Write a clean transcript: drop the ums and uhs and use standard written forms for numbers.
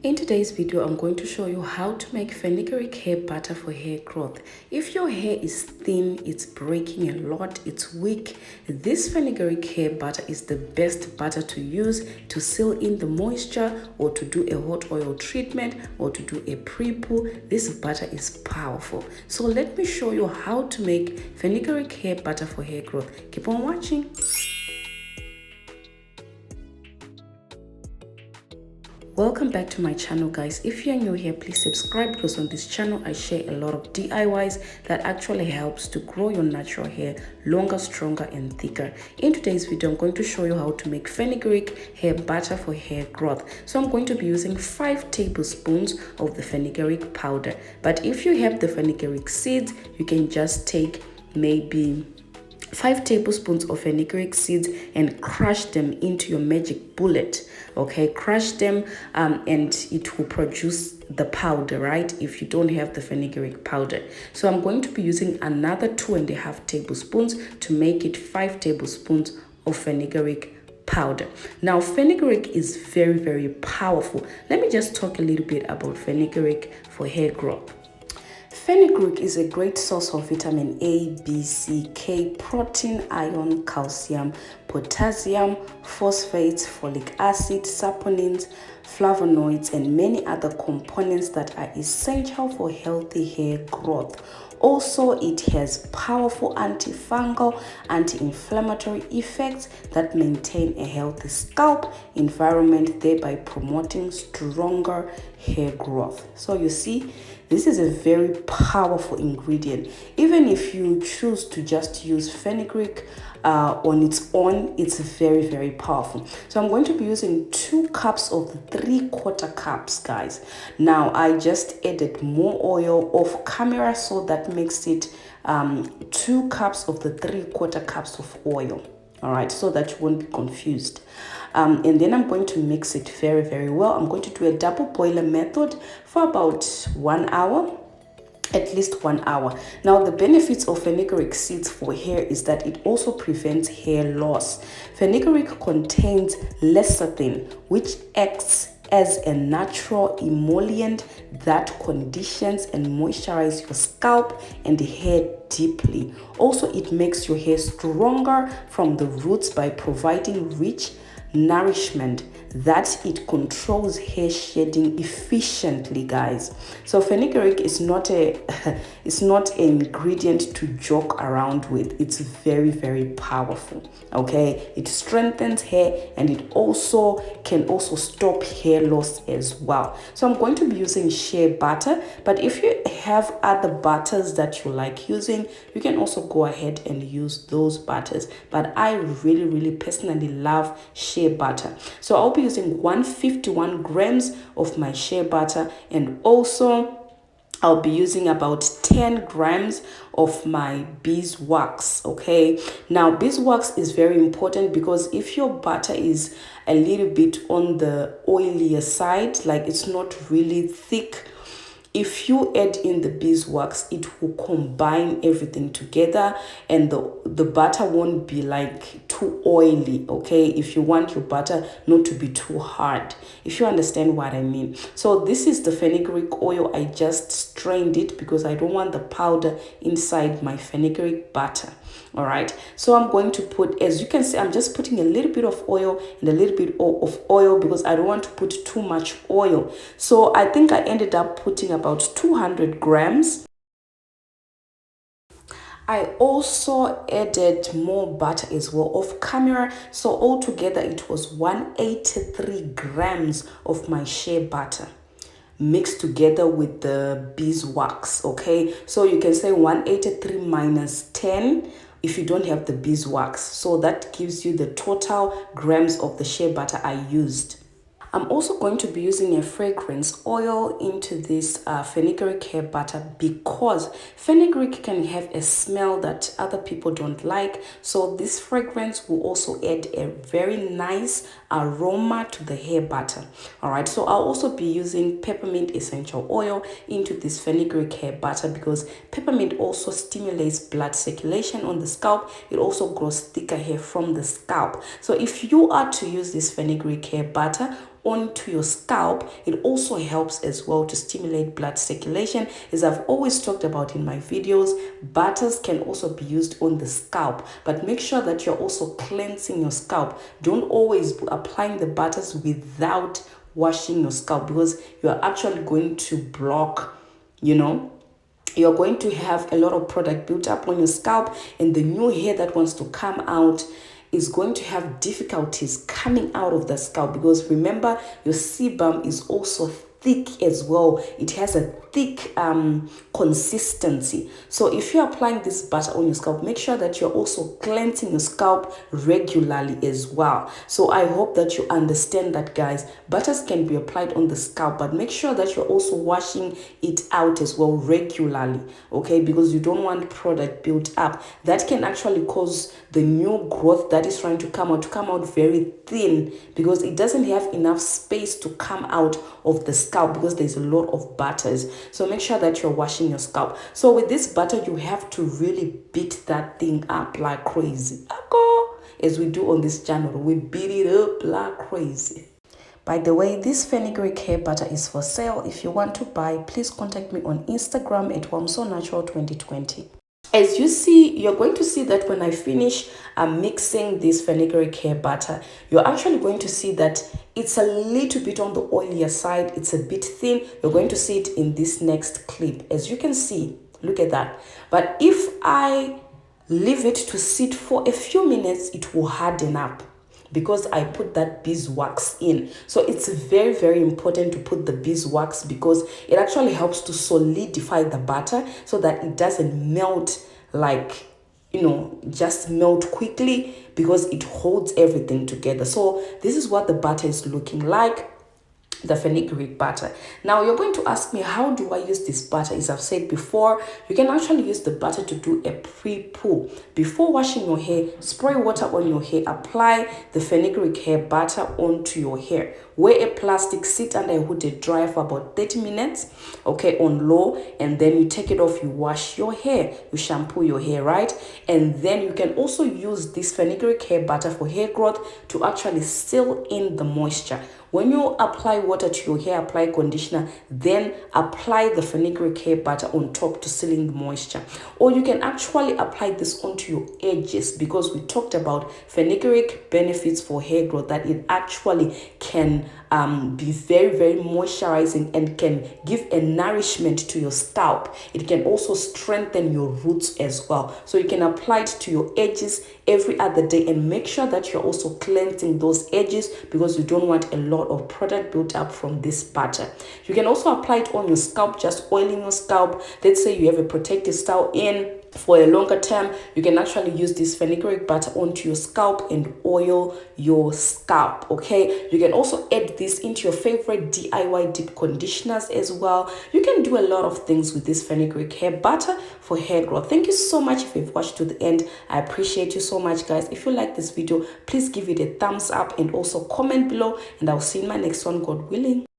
In today's video, I'm going to show you how to make fenugreek hair butter for hair growth. If your hair is thin, it's breaking a lot, it's weak, this fenugreek hair butter is the best butter to use to seal in the moisture or to do a hot oil treatment or to do a pre-poo. This butter is powerful. So let me show you how to make fenugreek hair butter for hair growth. Keep on watching. Welcome back to my channel, guys. If you're new here, please subscribe because on this channel I share a lot of DIYs that actually helps to grow your natural hair longer, stronger and thicker. In today's video, I'm going to show you how to make fenugreek hair butter for hair growth. So I'm going to be using 5 tablespoons of the fenugreek powder, but if you have the fenugreek seeds, you can just take maybe 5 tablespoons of fenugreek seeds and crush them into your magic bullet. Okay, crush them and it will produce the powder, right? If you don't have the fenugreek powder. So I'm going to be using another 2.5 tablespoons to make it 5 tablespoons of fenugreek powder. Now fenugreek is very, very powerful. Let me just talk a little bit about fenugreek for hair growth. Fenugreek is a great source of vitamin A, B, C, K, protein, iron, calcium, potassium, phosphates, folic acid, saponins, flavonoids, and many other components that are essential for healthy hair growth. Also, it has powerful antifungal, anti-inflammatory effects that maintain a healthy scalp environment, thereby promoting stronger hair growth. So you see, this is a very powerful ingredient. Even if you choose to just use fenugreek on its own, it's very, very powerful. So I'm going to be using 2 cups of the 3/4 cups, guys. Now I just added more oil off camera, so that makes it 2 cups of the 3/4 cups of oil. All right, so that you won't be confused. And then I'm going to mix it very, very well. I'm going to do a double boiler method for about 1 hour, at least 1 hour. Now the benefits of fenugreek seeds for hair is that it also prevents hair loss. Fenugreek contains lecithin, which acts as a natural emollient that conditions and moisturizes your scalp and the hair deeply. Also, it makes your hair stronger from the roots by providing rich nourishment that it controls hair shedding efficiently, guys. So fenugreek is not an ingredient to joke around with. It's very, very powerful. Okay, it strengthens hair and it also can stop hair loss as well. So I'm going to be using shea butter, but if you have other butters that you like using, you can also go ahead and use those butters, but I really, really personally love shea butter. So I'll be using 151 grams of my shea butter, and also I'll be using about 10 grams of my beeswax. Okay, now beeswax is very important because if your butter is a little bit on the oilier side, like it's not really thick, if you add in the beeswax, it will combine everything together and the butter won't be like too oily. Okay, if you want your butter not to be too hard, if you understand what I mean. So this is the fenugreek oil. I just strained it because I don't want the powder inside my fenugreek butter. All right, so I'm going to put, as you can see, I'm just putting a little bit of oil and a little bit of oil because I don't want to put too much oil. So I think I ended up putting about 200 grams. I also added more butter as well off camera, so altogether it was 183 grams of my shea butter mixed together with the beeswax. Okay, so you can say 183 minus 10 if you don't have the beeswax, so that gives you the total grams of the shea butter I used. I'm also going to be using a fragrance oil into this fenugreek hair butter because fenugreek can have a smell that other people don't like. So this fragrance will also add a very nice aroma to the hair butter. All right, so I'll also be using peppermint essential oil into this fenugreek hair butter because peppermint also stimulates blood circulation on the scalp. It also grows thicker hair from the scalp. So if you are to use this fenugreek hair butter, onto your scalp, it also helps as well to stimulate blood circulation. As I've always talked about in my videos, butters can also be used on the scalp, but make sure that you're also cleansing your scalp. Don't always be applying the butters without washing your scalp, because you're actually going to block, you're going to have a lot of product built up on your scalp, and the new hair that wants to come out is going to have difficulties coming out of the scalp, because remember, your sebum is also thick as well. It has a thick consistency. So if you're applying this butter on your scalp, make sure that you're also cleansing your scalp regularly as well. So I hope that you understand that, guys. Butters can be applied on the scalp, but make sure that you're also washing it out as well regularly, okay? Because you don't want product built up that can actually cause the new growth that is trying to come out very thin, because it doesn't have enough space to come out of the scalp, because there's a lot of butters. So make sure that you're washing your scalp. So with this butter, you have to really beat that thing up like crazy, as we do on this channel. We beat it up like crazy. By the way, this Fenugreek hair butter is for sale. If you want to buy, please contact me on Instagram at WamSoNatural2020. As you see, you're going to see that when I finish mixing this Fenugreek hair butter, you're actually going to see that it's a little bit on the oilier side. It's a bit thin. You're going to see it in this next clip. As you can see, look at that. But if I leave it to sit for a few minutes, it will harden up, because I put that beeswax in. So it's very, very important to put the beeswax, because it actually helps to solidify the butter so that it doesn't melt, like, just melt quickly, because it holds everything together. So this is what the butter is looking like, the Fenugreek butter. Now you're going to ask me, how do I use this butter? As I've said before, you can actually use the butter to do a pre-poo. Before washing your hair, spray water on your hair, apply the Fenugreek hair butter onto your hair. Wear a plastic, sit under a hooded dryer for about 30 minutes, okay, on low, and then you take it off, you wash your hair, you shampoo your hair, right? And then you can also use this Fenugreek hair butter for hair growth to actually seal in the moisture. When you apply water to your hair, apply conditioner, then apply the Fenugreek hair butter on top to seal in the moisture. Or you can actually apply this onto your edges, because we talked about Fenugreek benefits for hair growth, that it actually can be very, very moisturizing and can give a nourishment to your scalp. It can also strengthen your roots as well. So you can apply it to your edges every other day, and make sure that you're also cleansing those edges, because you don't want a lot of product built up from this butter. You can also apply it on your scalp, just oiling your scalp. Let's say you have a protective style in for a longer term, you can actually use this Fenugreek butter onto your scalp and oil your scalp, okay? You can also add this into your favorite DIY deep conditioners as well. You can do a lot of things with this Fenugreek hair butter for hair growth. Thank you so much if you've watched to the end. I appreciate you so much, guys. If you like this video, please give it a thumbs up and also comment below, and I'll see you in my next one, God willing.